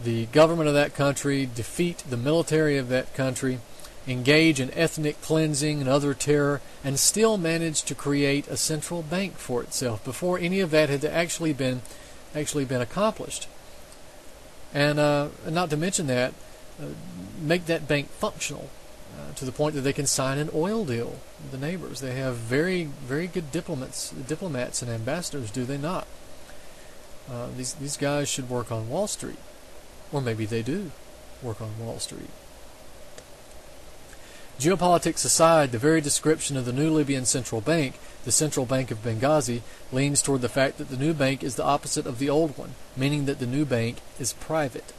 the government of that country, defeat the military of that country, engage in ethnic cleansing and other terror, and still manage to create a central bank for itself before any of that had actually been accomplished. And not to mention that, make that bank functional to the point that they can sign an oil deal with the neighbors. They have very, very good diplomats and ambassadors, do they not? These guys should work on Wall Street, or maybe they do work on Wall Street. Geopolitics aside, the very description of the new Libyan central bank, the Central Bank of Benghazi, leans toward the fact that the new bank is the opposite of the old one, meaning that the new bank is private.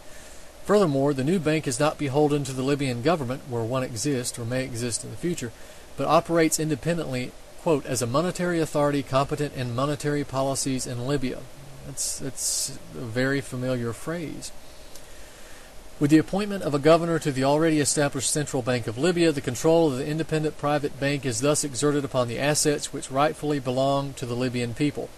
Furthermore, the new bank is not beholden to the Libyan government, where one exists or may exist in the future, but operates independently, quote, as a monetary authority competent in monetary policies in Libya. That's a very familiar phrase. With the appointment of a governor to the already established Central Bank of Libya, the control of the independent private bank is thus exerted upon the assets which rightfully belong to the Libyan people.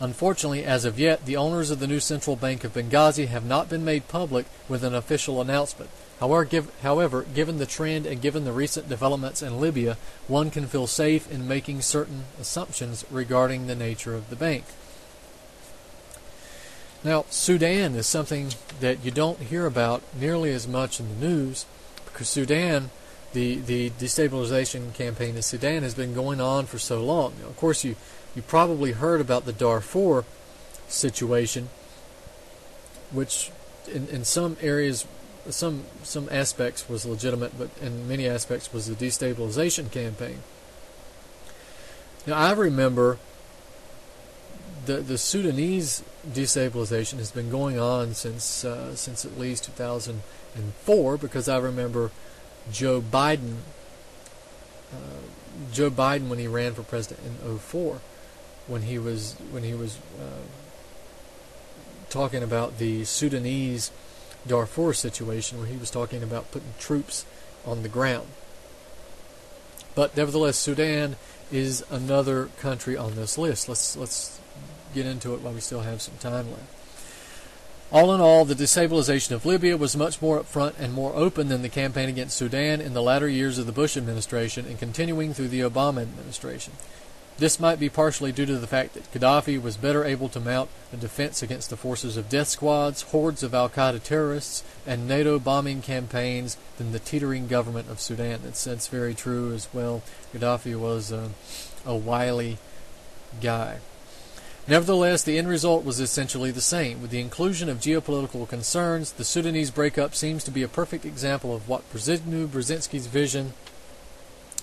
Unfortunately, as of yet, the owners of the new Central Bank of Benghazi have not been made public with an official announcement. However, given the trend and given the recent developments in Libya, one can feel safe in making certain assumptions regarding the nature of the bank. Now, Sudan is something that you don't hear about nearly as much in the news, because Sudan, the destabilization campaign in Sudan has been going on for so long. Now, of course, you probably heard about the Darfur situation, which in some areas, some aspects was legitimate, but in many aspects was the destabilization campaign. Now, I remember the Sudanese destabilization has been going on since at least 2004, because I remember Joe Biden when he ran for president in 2004, when he was talking about the Sudanese Darfur situation, where he was talking about putting troops on the ground. But nevertheless, Sudan is another country on this list. Let's get into it while we still have some time left. All in all, the destabilization of Libya was much more upfront and more open than the campaign against Sudan in the latter years of the Bush administration and continuing through the Obama administration. This might be partially due to the fact that Gaddafi was better able to mount a defense against the forces of death squads, hordes of al-Qaeda terrorists, and NATO bombing campaigns than the teetering government of Sudan. That's very true as well. Gaddafi was a wily guy. Nevertheless, the end result was essentially the same. With the inclusion of geopolitical concerns, the Sudanese breakup seems to be a perfect example of what Zbigniew Brzezinski's vision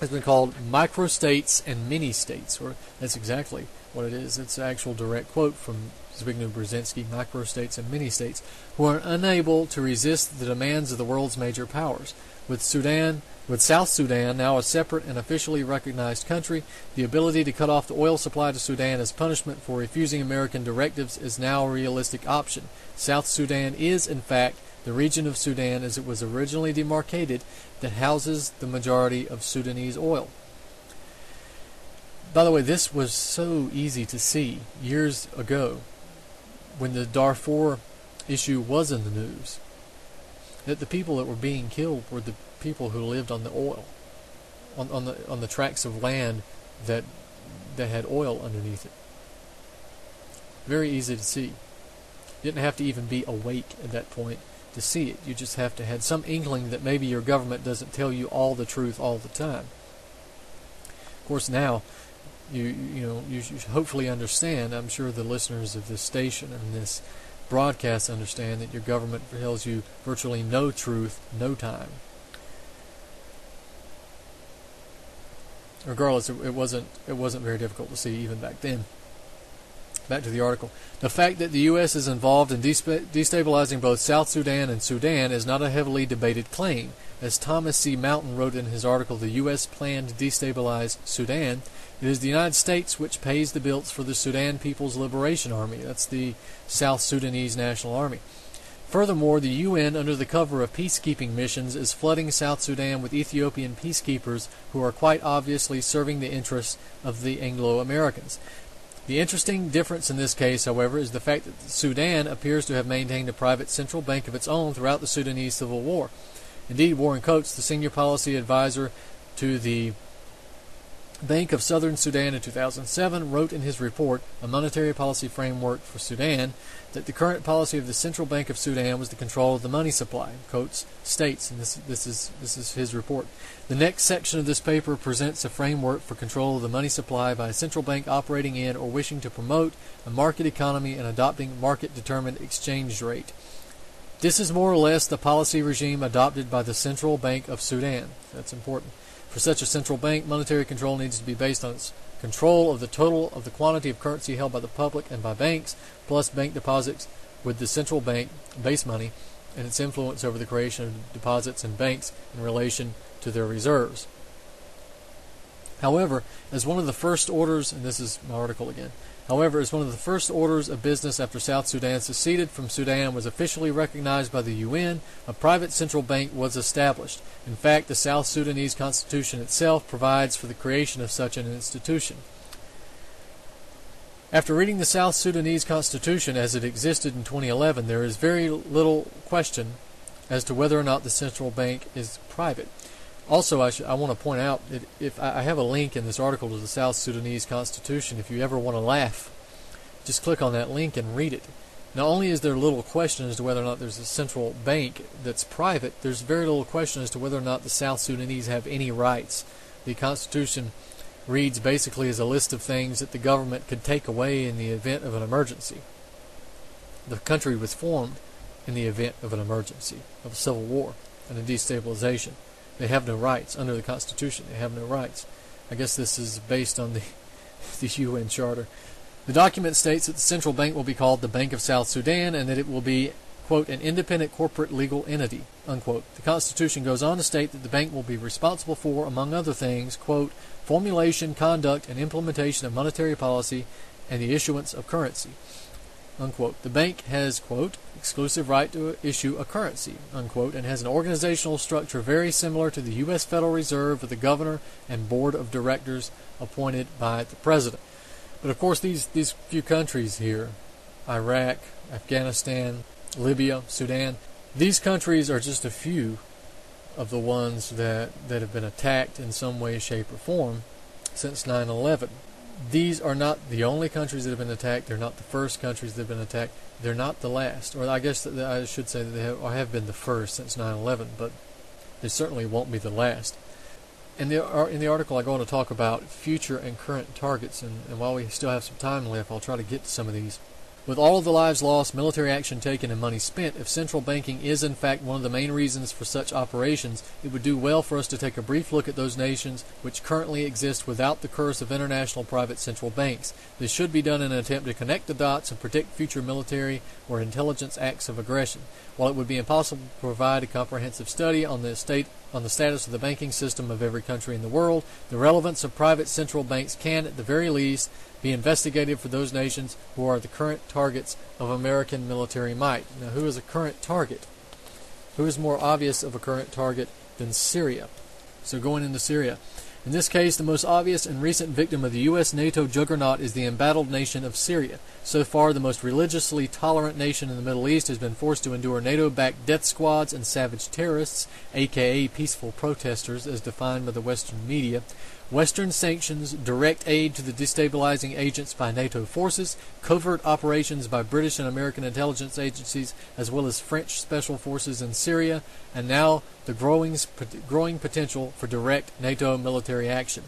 has been called microstates and mini-states, or that's exactly what it is. It's an actual direct quote from Zbigniew Brzezinski, microstates and mini-states, who are unable to resist the demands of the world's major powers. With South Sudan now a separate and officially recognized country, the ability to cut off the oil supply to Sudan as punishment for refusing American directives is now a realistic option. South Sudan is, in fact, the region of Sudan as it was originally demarcated that houses the majority of Sudanese oil. By the way, this was so easy to see years ago when the Darfur issue was in the news, that the people that were being killed were the people who lived on the oil, on the tracts of land that had oil underneath it. Very easy to see. You didn't have to even be awake at that point to see it. You just have to have some inkling that maybe your government doesn't tell you all the truth all the time. Of course, now you hopefully understand. I'm sure the listeners of this station and this broadcast understand that your government tells you virtually no truth, no time. Regardless, it wasn't very difficult to see even back then. Back to the article. The fact that the U.S. is involved in destabilizing both South Sudan and Sudan is not a heavily debated claim. As Thomas C. Mountain wrote in his article, The U.S. Plan to Destabilize Sudan, it is the United States which pays the bills for the Sudan People's Liberation Army. That's the South Sudanese National Army. Furthermore, the UN, under the cover of peacekeeping missions, is flooding South Sudan with Ethiopian peacekeepers who are quite obviously serving the interests of the Anglo-Americans. The interesting difference in this case, however, is the fact that Sudan appears to have maintained a private central bank of its own throughout the Sudanese civil war. Indeed, Warren Coates, the senior policy advisor to the Bank of Southern Sudan in 2007, wrote in his report, A Monetary Policy Framework for Sudan, that the current policy of the Central Bank of Sudan was the control of the money supply. Coates states, and this is his report, the next section of this paper presents a framework for control of the money supply by a central bank operating in or wishing to promote a market economy and adopting market-determined exchange rate. This is more or less the policy regime adopted by the Central Bank of Sudan. That's important. For such a central bank, monetary control needs to be based on its control of the total of the quantity of currency held by the public and by banks, plus bank deposits with the central bank base money, and its influence over the creation of deposits in banks in relation to their reserves. However, as one of the first orders, and this is my article again, as one of the first orders of business after South Sudan seceded from Sudan was officially recognized by the UN, a private central bank was established. In fact, the South Sudanese Constitution itself provides for the creation of such an institution. After reading the South Sudanese Constitution as it existed in 2011, there is very little question as to whether or not the central bank is private. Also, I want to point out that if I have a link in this article to the South Sudanese Constitution. If you ever want to laugh, just click on that link and read it. Not only is there little question as to whether or not there's a central bank that's private, there's very little question as to whether or not the South Sudanese have any rights. The Constitution reads basically as a list of things that the government could take away in the event of an emergency. The country was formed in the event of an emergency, of a civil war, and a destabilization. They have no rights. Under the Constitution, they have no rights. I guess this is based on the UN Charter. The document states that the central bank will be called the Bank of South Sudan and that it will be, quote, an independent corporate legal entity, unquote. The Constitution goes on to state that the bank will be responsible for, among other things, quote, formulation, conduct, and implementation of monetary policy and the issuance of currency, unquote. The bank has, quote, exclusive right to issue a currency, unquote, and has an organizational structure very similar to the U.S. Federal Reserve with the governor and board of directors appointed by the president. But of course these few countries here, Iraq, Afghanistan, Libya, Sudan, these countries are just a few of the ones that have been attacked in some way, shape, or form since 9/11. These are not the only countries that have been attacked. They're not the first countries that have been attacked. They're not the last. Or I guess that I should say that they have been the first since 9/11, but they certainly won't be the last. In the article, I go on to talk about future and current targets, and while we still have some time left, I'll try to get to some of these. With all of the lives lost, military action taken, and money spent, if central banking is in fact one of the main reasons for such operations, it would do well for us to take a brief look at those nations which currently exist without the curse of international private central banks. This should be done in an attempt to connect the dots and predict future military or intelligence acts of aggression. While it would be impossible to provide a comprehensive study on the status of the banking system of every country in the world, the relevance of private central banks can, at the very least, be investigated for those nations who are the current targets of American military might. Now, who is a current target? Who is more obvious of a current target than Syria? So going into Syria. In this case, the most obvious and recent victim of the U.S. NATO juggernaut is the embattled nation of Syria. So far, the most religiously tolerant nation in the Middle East has been forced to endure NATO-backed death squads and savage terrorists, aka peaceful protesters as defined by the Western media, Western sanctions, direct aid to the destabilizing agents by NATO forces, covert operations by British and American intelligence agencies, as well as French special forces in Syria, and now the growing potential for direct NATO military action.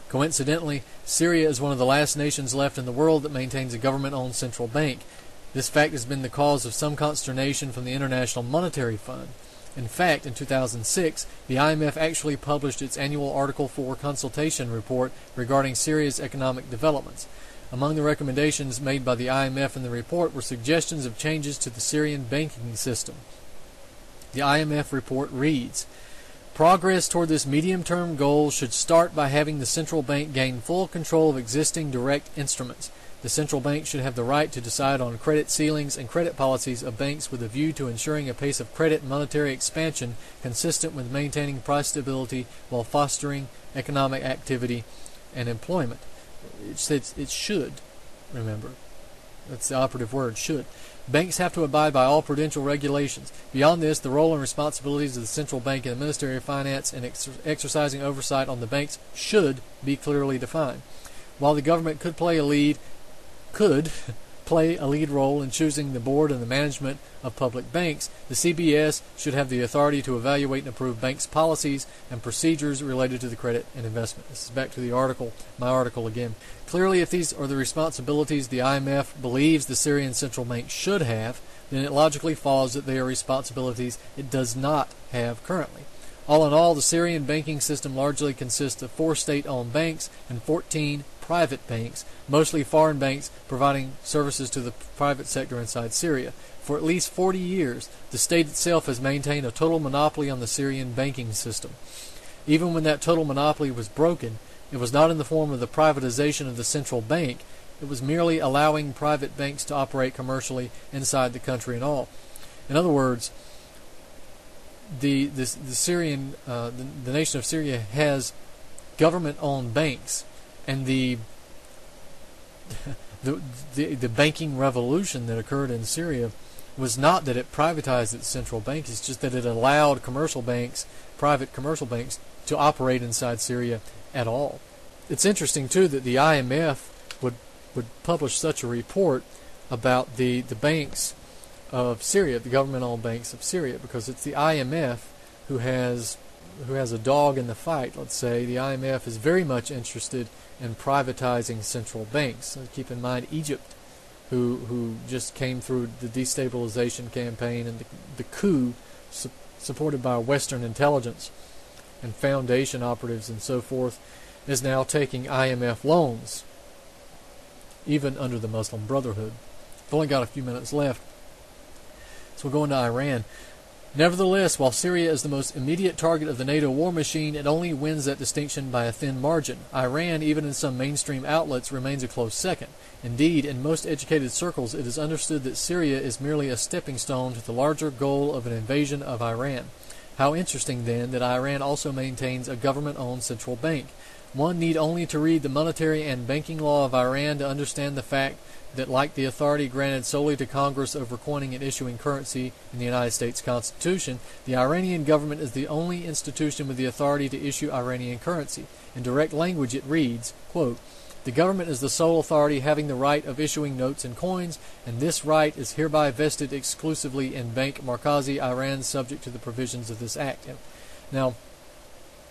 Coincidentally, Syria is one of the last nations left in the world that maintains a government-owned central bank. This fact has been the cause of some consternation from the International Monetary Fund. In fact, in 2006, the IMF actually published its annual Article 4 consultation report regarding Syria's economic developments. Among the recommendations made by the IMF in the report were suggestions of changes to the Syrian banking system. The IMF report reads, progress toward this medium-term goal should start by having the central bank gain full control of existing direct instruments. The central bank should have the right to decide on credit ceilings and credit policies of banks with a view to ensuring a pace of credit and monetary expansion consistent with maintaining price stability while fostering economic activity and employment. It says it should, remember. That's the operative word, should. Banks have to abide by all prudential regulations. Beyond this, the role and responsibilities of the central bank and the Ministry of Finance in exercising oversight on the banks should be clearly defined. While the government could play a lead role in choosing the board and the management of public banks, the CBS should have the authority to evaluate and approve banks' policies and procedures related to the credit and investment. This is back to the article, my article again. Clearly, if these are the responsibilities the IMF believes the Syrian central bank should have, then it logically follows that they are responsibilities it does not have currently. All in all, the Syrian banking system largely consists of 4 state-owned banks and 14 private banks, mostly foreign banks providing services to the private sector inside Syria. For at least 40 years, the state itself has maintained a total monopoly on the Syrian banking system. Even when that total monopoly was broken, it was not in the form of the privatization of the central bank. It was merely allowing private banks to operate commercially inside the country and all. In other words, the nation of Syria has government-owned banks, and the banking revolution that occurred in Syria was not that it privatized its central bank. It's just that it allowed commercial banks, private commercial banks, to operate inside Syria at all. It's interesting too that the IMF would publish such a report about the banks of Syria, the government-owned banks of Syria, because it's the IMF who has a dog in the fight. Let's say the IMF is very much interested in privatizing central banks. So keep in mind Egypt, who just came through the destabilization campaign and the coup supported by Western intelligence and foundation operatives and so forth, is now taking IMF loans, even under the Muslim Brotherhood. I've only got a few minutes left, so we'll go into Iran. Nevertheless, while Syria is the most immediate target of the NATO war machine, it only wins that distinction by a thin margin. Iran, even in some mainstream outlets, remains a close second. Indeed, in most educated circles, it is understood that Syria is merely a stepping stone to the larger goal of an invasion of Iran. How interesting, then, that Iran also maintains a government-owned central bank. One need only to read the monetary and banking law of Iran to understand the fact that, like the authority granted solely to Congress over coining and issuing currency in the United States Constitution, the Iranian government is the only institution with the authority to issue Iranian currency. In direct language it reads, quote, "The government is the sole authority having the right of issuing notes and coins, and this right is hereby vested exclusively in Bank Markazi Iran, subject to the provisions of this act." Now,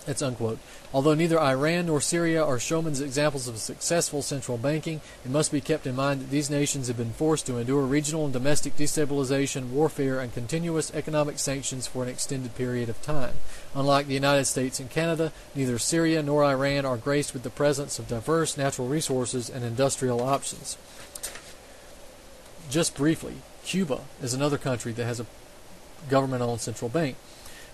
that's unquote. Although neither Iran nor Syria are showman's examples of successful central banking, it must be kept in mind that these nations have been forced to endure regional and domestic destabilization, warfare, and continuous economic sanctions for an extended period of time. Unlike the United States and Canada, neither Syria nor Iran are graced with the presence of diverse natural resources and industrial options. Just briefly, Cuba is another country that has a government-owned central bank.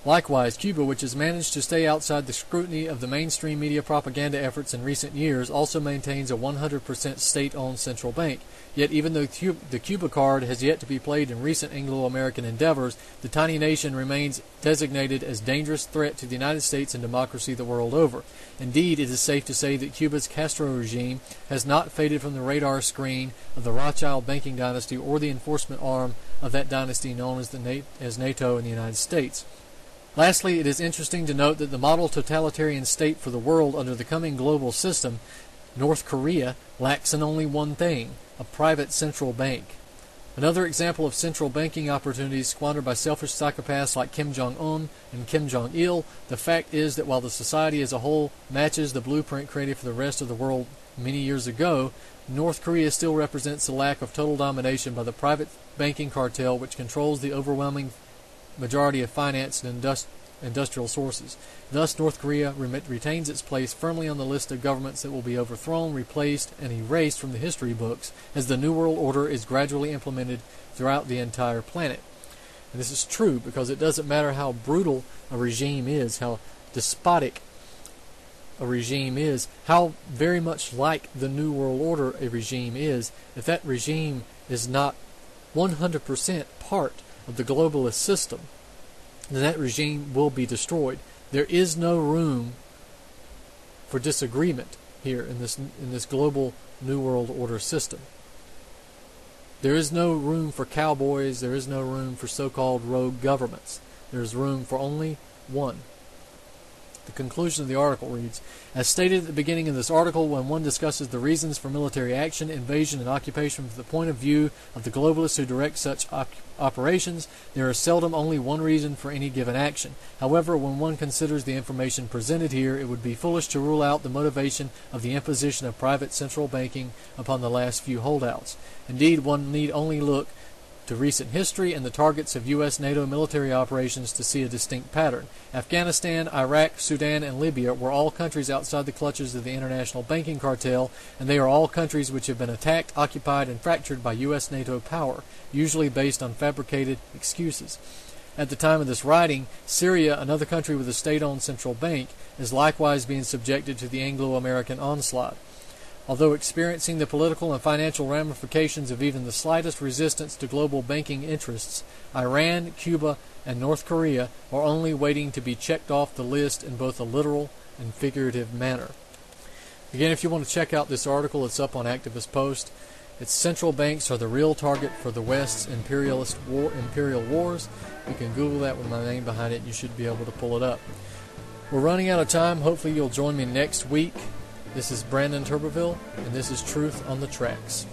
Likewise, Cuba, which has managed to stay outside the scrutiny of the mainstream media propaganda efforts in recent years, also maintains a 100% state-owned central bank. Yet even though the Cuba card has yet to be played in recent Anglo-American endeavors, the tiny nation remains designated as a dangerous threat to the United States and democracy the world over. Indeed, it is safe to say that Cuba's Castro regime has not faded from the radar screen of the Rothschild banking dynasty or the enforcement arm of that dynasty known as NATO in the United States. Lastly, it is interesting to note that the model totalitarian state for the world under the coming global system, North Korea, lacks in only one thing: a private central bank. Another example of central banking opportunities squandered by selfish psychopaths like Kim Jong-un and Kim Jong-il, the fact is that while the society as a whole matches the blueprint created for the rest of the world many years ago, North Korea still represents the lack of total domination by the private banking cartel which controls the overwhelming majority of finance and industrial sources. Thus, North Korea retains its place firmly on the list of governments that will be overthrown, replaced, and erased from the history books as the New World Order is gradually implemented throughout the entire planet. And this is true because it doesn't matter how brutal a regime is, how despotic a regime is, how very much like the New World Order a regime is, if that regime is not 100% part of the globalist system, then that regime will be destroyed. There is no room for disagreement here in this global New World Order system. There is no room for cowboys. There is no room for so-called rogue governments. There is room for only one. The conclusion of the article reads, as stated at the beginning of this article, when one discusses the reasons for military action, invasion, and occupation from the point of view of the globalists who direct such operations, there is seldom only one reason for any given action. However, when one considers the information presented here, it would be foolish to rule out the motivation of the imposition of private central banking upon the last few holdouts. Indeed, one need only look to recent history and the targets of U.S. NATO military operations to see a distinct pattern. Afghanistan, Iraq, Sudan, and Libya were all countries outside the clutches of the international banking cartel, and they are all countries which have been attacked, occupied, and fractured by U.S. NATO power, usually based on fabricated excuses. At the time of this writing, Syria, another country with a state-owned central bank, is likewise being subjected to the Anglo-American onslaught. Although experiencing the political and financial ramifications of even the slightest resistance to global banking interests, Iran, Cuba, and North Korea are only waiting to be checked off the list in both a literal and figurative manner. Again, if you want to check out this article, it's up on Activist Post. Its central banks are the real target for the West's imperial wars. You can Google that with my name behind it, and you should be able to pull it up. We're running out of time. Hopefully you'll join me next week. This is Brandon Turbeville, and this is Truth on the Tracks.